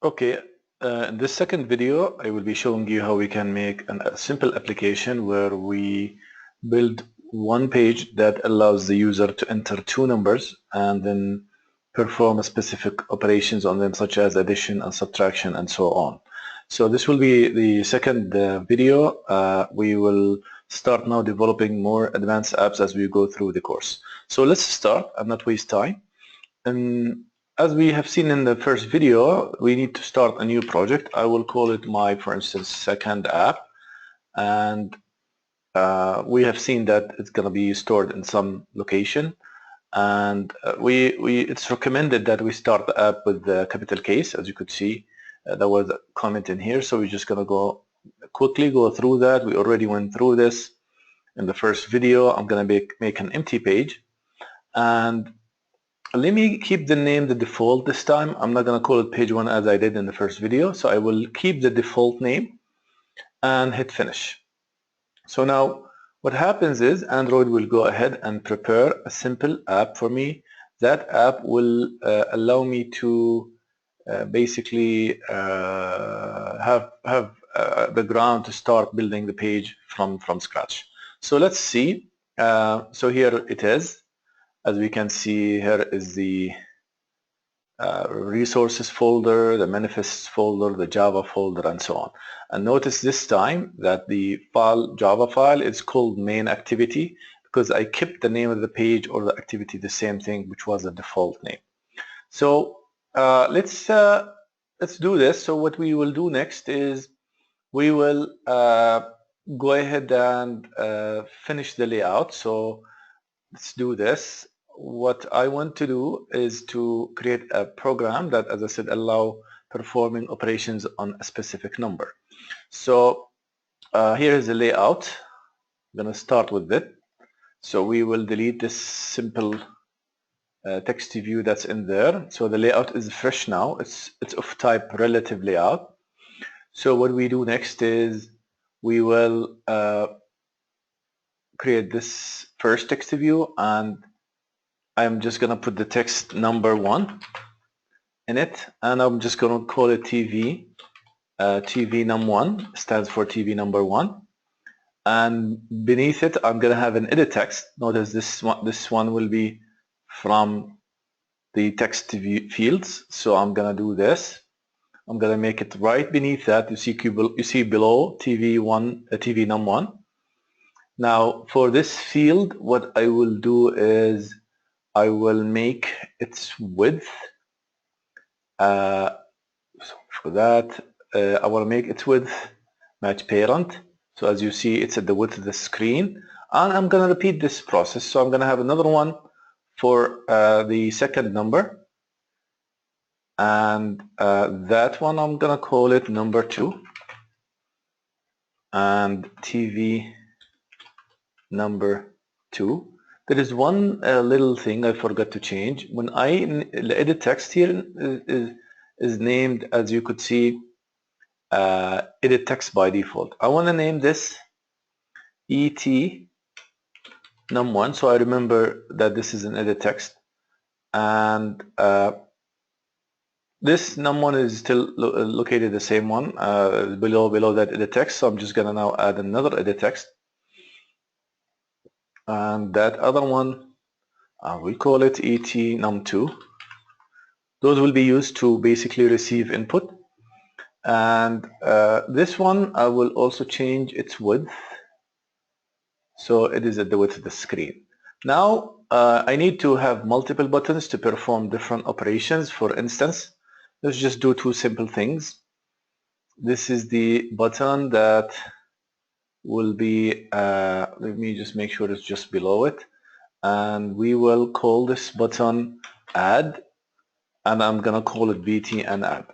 Okay, in this second video, I will be showing you how we can make a simple application where we build one page that allows the user to enter two numbers and then perform specific operations on them, such as addition and subtraction and so on. So this will be the second video. We will start now developing more advanced apps as we go through the course. So let's start and not waste time. And as we have seen in the first video, we need to start a new project. I will call it my, for instance, second app. And we have seen that it's going to be stored in some location. And it's recommended that we start the app with the capital case. As you could see, there was a comment in here. So we're just going to quickly go through that. We already went through this in the first video. I'm going to make an empty page. And let me keep the name the default this time. I'm not going to call it page 1 as I did in the first video. So I will keep the default name and hit finish. So now what happens is Android will go ahead and prepare a simple app for me. That app will allow me to basically have the ground to start building the page from scratch. So let's see. So here it is. As we can see, here is the resources folder, the manifests folder, the Java folder, and so on. And notice this time that the Java file is called main activity because I kept the name of the page or the activity the same thing, which was the default name. So let's do this. So what we will do next is we will go ahead and finish the layout. So let's do this. What I want to do is to create a program that, as I said, allow performing operations on a specific number. So here is the layout. I'm going to start with it. So we will delete this simple text view that's in there. So the layout is fresh now. It's of type relative layout. So what we do next is we will create this first text view, and I'm just going to put the text number 1 in it, and I'm just going to call it TV. TV num1 stands for TV number 1. And beneath it, I'm going to have an edit text. Notice this one will be from the text fields. So I'm going to do this. I'm going to make it right beneath that. You see below TV1, TV num1. Now for this field, what I will do is I will make its width. So for that, I want to make its width match parent. So as you see, it's at the width of the screen. And I'm going to repeat this process. So I'm going to have another one for the second number. And that one, I'm going to call it number 2. And TV number 2. There is one little thing I forgot to change. When the edit text here is named, as you could see, edit text by default. I want to name this ET num1, so I remember that this is an edit text, and this num1 is still located the same one below that edit text. So I'm just gonna now add another edit text. And that other one, we call it ET num2. Those will be used to basically receive input. And this one, I will also change its width. So it is at the width of the screen. Now, I need to have multiple buttons to perform different operations. For instance, let's just do two simple things. This is the button that will be, let me just make sure it's just below it, and we will call this button add, and I'm gonna call it BT and add.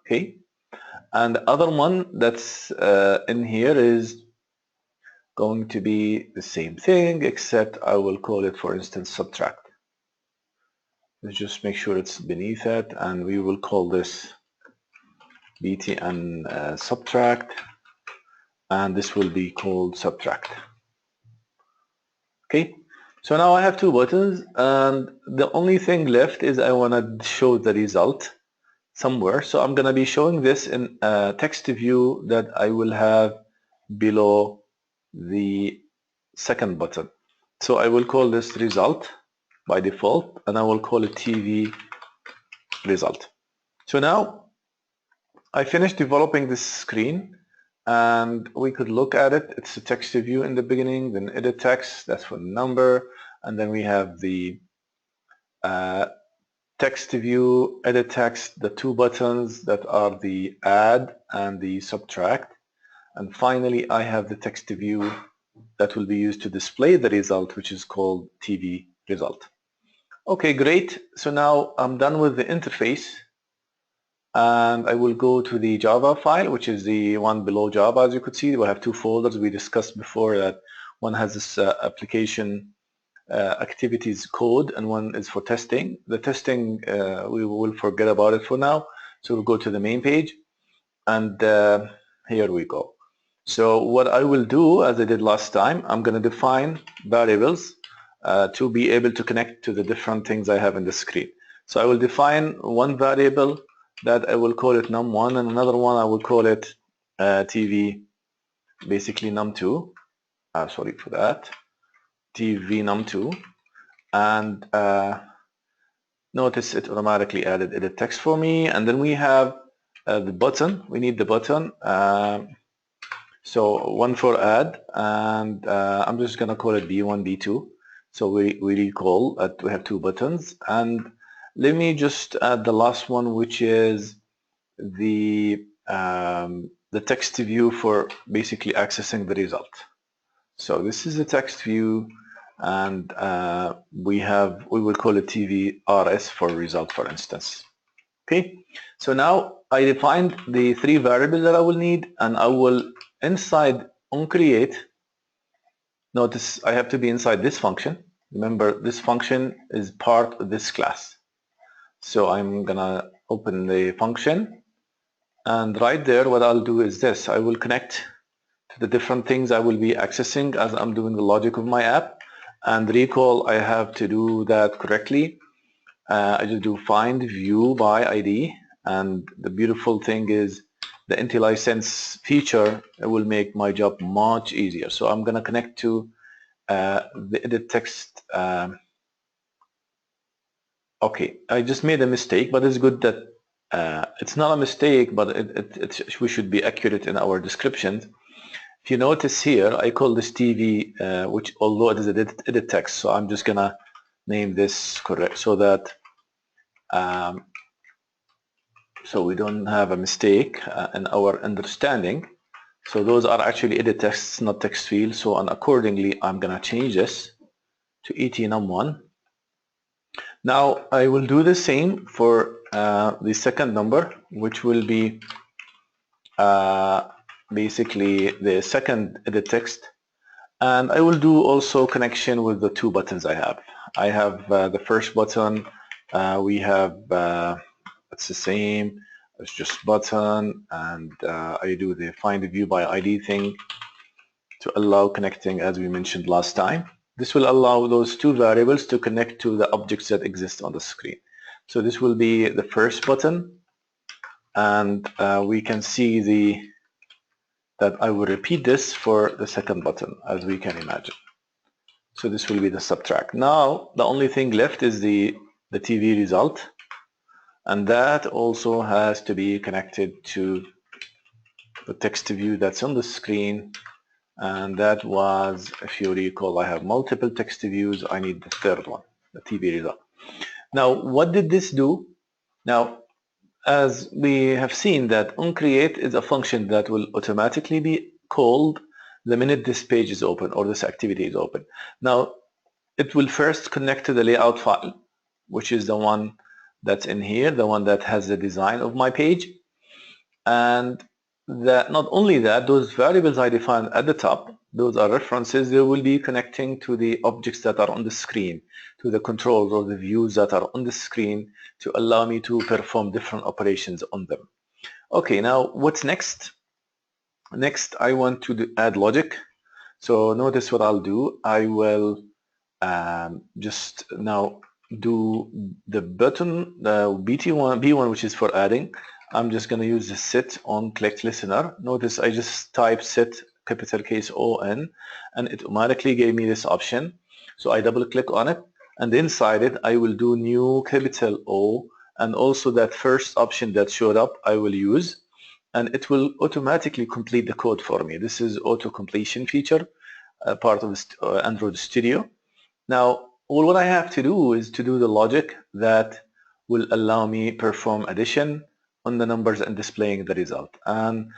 Okay, and the other one that's in here is going to be the same thing, except I will call it, for instance, subtract. Let's just make sure it's beneath it, and we will call this BT and subtract, and this will be called subtract. Okay, so now I have two buttons, and the only thing left is I want to show the result. somewhere. So I'm going to be showing this in a text view that I will have below the second button. So I will call this result by default, and I will call it TV result. So now I finished developing this screen, and we could look at it. It's a text view in the beginning, then edit text, that's for the number, and then we have the text view, edit text, the two buttons that are the add and the subtract. And finally, I have the text view that will be used to display the result, which is called TV result. Okay, great. So now I'm done with the interface, and I will go to the Java file, which is the one below Java. As you could see, we have two folders. We discussed before that one has this application activities code, and one is for testing. The testing, we will forget about it for now. So we'll go to the main page, and here we go. So what I will do, as I did last time, I'm going to define variables to be able to connect to the different things I have in the screen. So I will define one variable that I will call it num1, and another one I will call it TV, basically num2. Sorry for that, TV num2. And notice it automatically added edit text for me. And then we have the button. We need the button. So one for add, and I'm just going to call it B1, B2. So we recall that we have two buttons. And let me just add the last one, which is the text view for basically accessing the result. So this is the text view, and we will call it TV RS for result, for instance. Okay, so now I defined the three variables that I will need, and I will inside onCreate. Notice I have to be inside this function. Remember, this function is part of this class. So I'm gonna open the function, and right there what I'll do is this. I will connect to the different things I will be accessing as I'm doing the logic of my app. And recall, I have to do that correctly. I just do find view by ID, and the beautiful thing is the IntelliSense feature will make my job much easier. So I'm going to connect to the edit text. Okay, I just made a mistake, but it's good that it's not a mistake, but we should be accurate in our descriptions. If you notice here, I call this TV, which although it is edit text, so I'm just gonna name this correct so that so we don't have a mistake in our understanding. So those are actually edit texts, not text fields. So and accordingly, I'm gonna change this to etnum1. Now I will do the same for the second number, which will be basically the second edit text, and I will do also connection with the two buttons I have. I have the first button, we have it's the same, it's just button, and I do the find view by ID thing to allow connecting, as we mentioned last time. This will allow those two variables to connect to the objects that exist on the screen. So this will be the first button, and we can see that I will repeat this for the second button, as we can imagine. So this will be the subtract. Now the only thing left is the TV result, and that also has to be connected to the text view that's on the screen. And that was, if you recall, I have multiple text views. I need the third one, the TV result. Now what did this do? Now, as we have seen, that onCreate is a function that will automatically be called the minute this page is open or this activity is open. Now it will first connect to the layout file, which is the one that's in here, the one that has the design of my page. And that not only that, those variables I defined at the top, those are references. They will be connecting to the objects that are on the screen, to the controls or the views that are on the screen, to allow me to perform different operations on them. Okay, now what's next? Next, I want to add logic. So notice what I'll do. I will just now do the button B1, which is for adding. I'm just going to use the set on click listener. Notice I just type set capital case ON and it automatically gave me this option. So I double click on it and inside it I will do new capital O, and also that first option that showed up I will use, and it will automatically complete the code for me. This is auto completion feature, part of Android Studio. Now, all what I have to do is to do the logic that will allow me perform addition on the numbers and displaying the result. And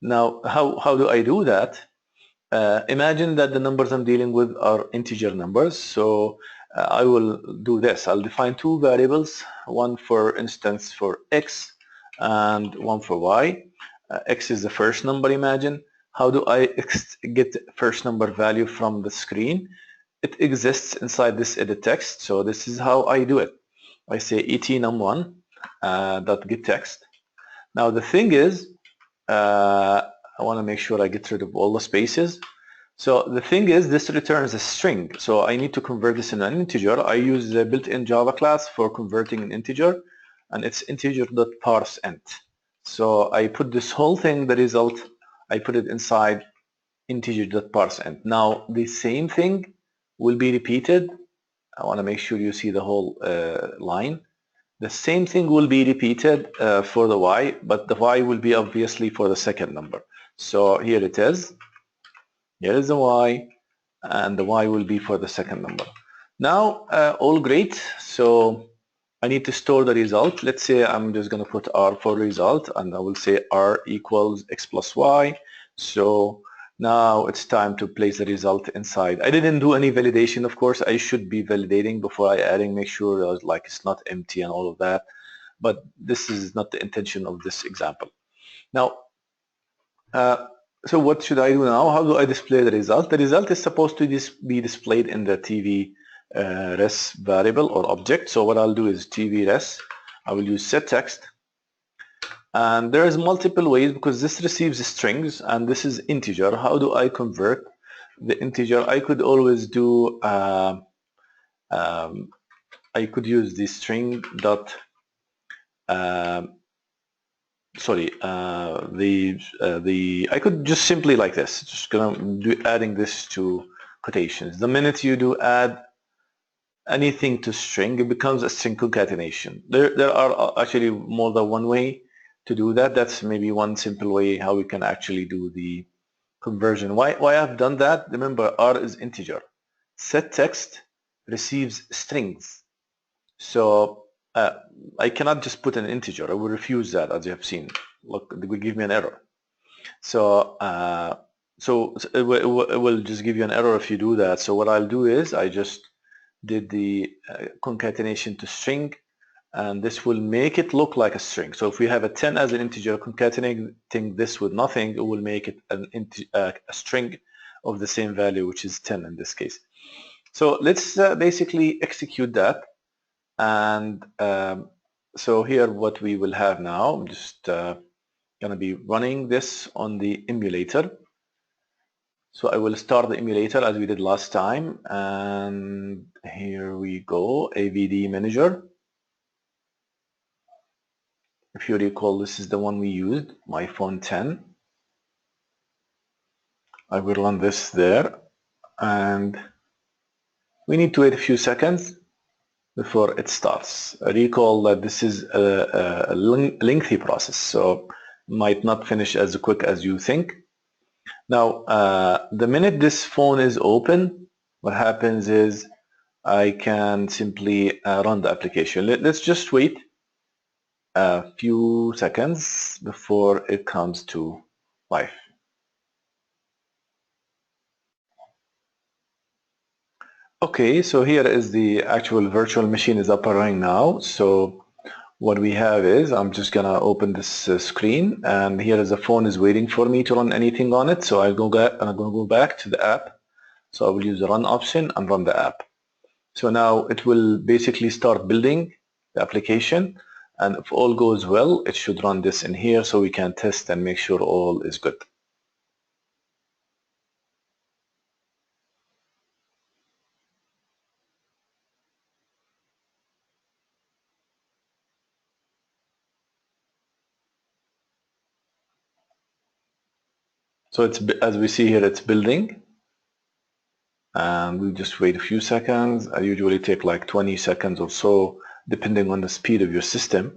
now, how do I do that? Imagine that the numbers I'm dealing with are integer numbers. So I will do this. I'll define two variables, one for instance for x and one for y. X is the first number, imagine. How do I get the first number value from the screen? It exists inside this edit text. So this is how I do it. I say etnum1 dot get text. Now the thing is, I want to make sure I get rid of all the spaces. So the thing is, this returns a string. So I need to convert this in an integer. I use the built-in Java class for converting an integer, and it's integer.parseInt. So I put this whole thing, the result, I put it inside integer.parseInt. Now the same thing will be repeated. I want to make sure you see the whole line. The same thing will be repeated for the y, but the y will be obviously for the second number. So here it is. Here is the y, and the y will be for the second number. Now, all great. So I need to store the result. Let's say I'm just going to put r for result, and I will say r equals x plus y. So now it's time to place the result inside. I didn't do any validation, of course. I should be validating before I adding, make sure like it's not empty and all of that. But this is not the intention of this example. Now, so what should I do now? How do I display the result? The result is supposed to be displayed in the TV res variable or object. So what I'll do is TV res. I will use set text. And there is multiple ways because this receives strings and this is integer. How do I convert the integer? I could always do, I could use the string dot, I could just simply like this, just gonna do adding this to quotations. The minute you do add anything to string, it becomes a string concatenation. There are actually more than one way to do that. That's maybe one simple way how we can actually do the conversion. Why I've done that? Remember, R is integer. Set text receives strings. So I cannot just put an integer. I will refuse that, as you have seen. Look, it will give me an error. So it will just give you an error if you do that. So what I'll do is I just did the concatenation to string, and this will make it look like a string. So if we have a 10 as an integer, concatenating this with nothing, it will make it a string of the same value, which is 10 in this case. So let's basically execute that. And so here what we will have now, I'm just going to be running this on the emulator. So I will start the emulator as we did last time, and here we go, AVD manager. If you recall, this is the one we used, MyPhone 10. I will run this there, and we need to wait a few seconds before it starts. Recall that this is a lengthy process, so might not finish as quick as you think. Now, the minute this phone is open, what happens is I can simply run the application. Let's just wait a few seconds before it comes to life. Okay, so here is the actual virtual machine is up and running now. So what we have is, I'm just gonna open this screen, and here is the phone is waiting for me to run anything on it. So I'm gonna go back to the app. So I will use the run option and run the app. So now it will basically start building the application, and if all goes well, it should run this in here so we can test and make sure all is good. So it's, as we see here, it's building, and we'll just wait a few seconds. I usually take like 20 seconds or so, depending on the speed of your system,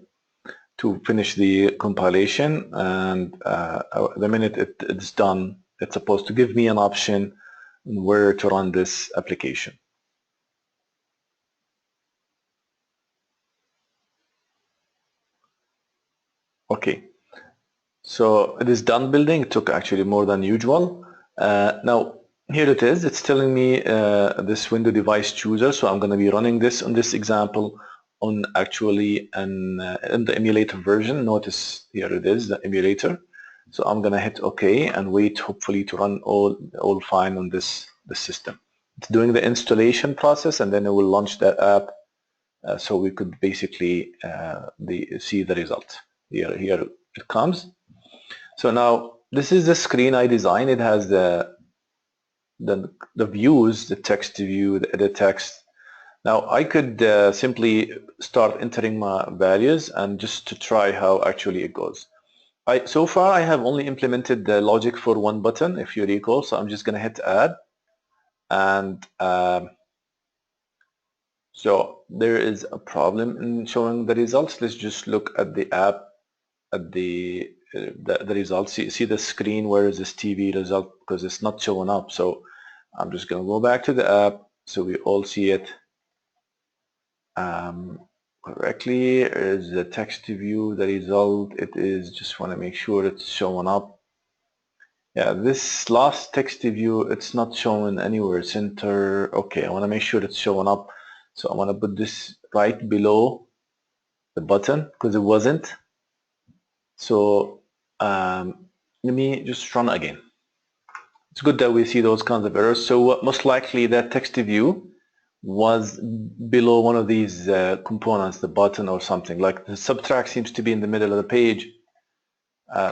to finish the compilation. And the minute it's done, it's supposed to give me an option where to run this application. Okay, so it is done building. It took actually more than usual. Now here it is. It's telling me this window device chooser. So I'm going to be running this on this example on actually in the emulator version. Notice here it is, the emulator. So I'm going to hit OK and wait, hopefully, to run all fine on this system. It's doing the installation process, and then it will launch that app. So we could basically see the result. Here it comes. So now this is the screen I designed. It has the views, the text view, the edit text. Now I could simply start entering my values and just to try how actually it goes. So far I have only implemented the logic for one button, if you recall. So I'm just going to hit add, and so there is a problem in showing the results. Let's just look at the app, at the results. See the screen, where is this TV result, because it's not showing up. So I'm just going to go back to the app so we all see it correctly. Is the text view the result? It is. Just want to make sure it's showing up. Yeah, this last text view, it's not showing anywhere. Center. Okay, I want to make sure it's showing up. So I want to put this right below the button because it wasn't. So let me just run again. It's good that we see those kinds of errors. So most likely that text view was below one of these components, the button or something. Like the subtract seems to be in the middle of the page.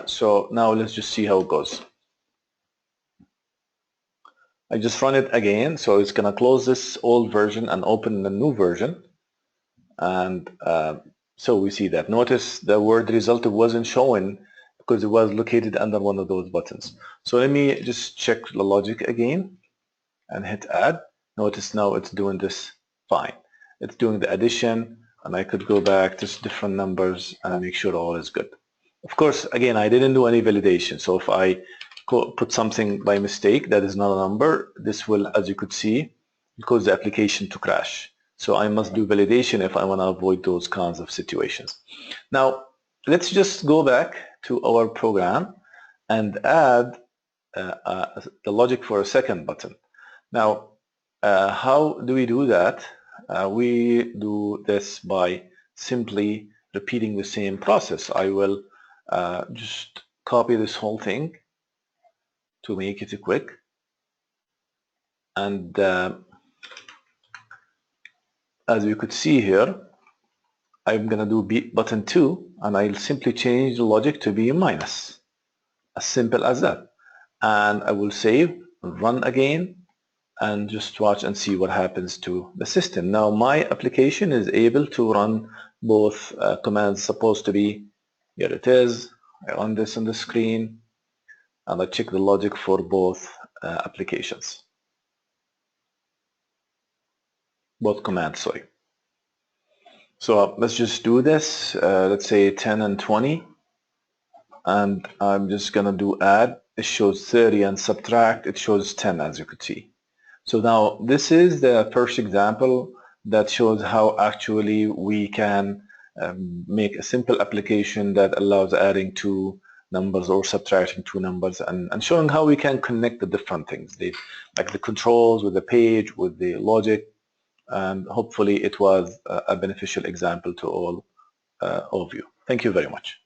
So now let's just see how it goes. I just run it again, so it's going to close this old version and open the new version. And so we see that. Notice the word result wasn't showing because it was located under one of those buttons. So let me just check the logic again and hit add. Notice now it's doing this fine. It's doing the addition, and I could go back to different numbers and make sure all is good. Of course, again, I didn't do any validation. So if I put something by mistake that is not a number, this will, as you could see, cause the application to crash. So I must do validation if I want to avoid those kinds of situations. Now, let's just go back to our program and add the logic for a second button. Now, how do we do that? We do this by simply repeating the same process. I will just copy this whole thing to make it quick, and as you could see here, I'm going to do button 2, and I'll simply change the logic to be minus. As simple as that. And I will save, run again, and just watch and see what happens to the system. Now my application is able to run both commands. Supposed to be, here it is. I run this on the screen, and I check the logic for both applications. Both commands, sorry. So let's just do this. Let's say 10 and 20, and I'm just gonna do add. It shows 30, and subtract, it shows 10, as you could see. So now this is the first example that shows how actually we can make a simple application that allows adding two numbers or subtracting two numbers, and showing how we can connect the different things, like the controls with the page, with the logic. And hopefully it was a beneficial example to all of you. Thank you very much.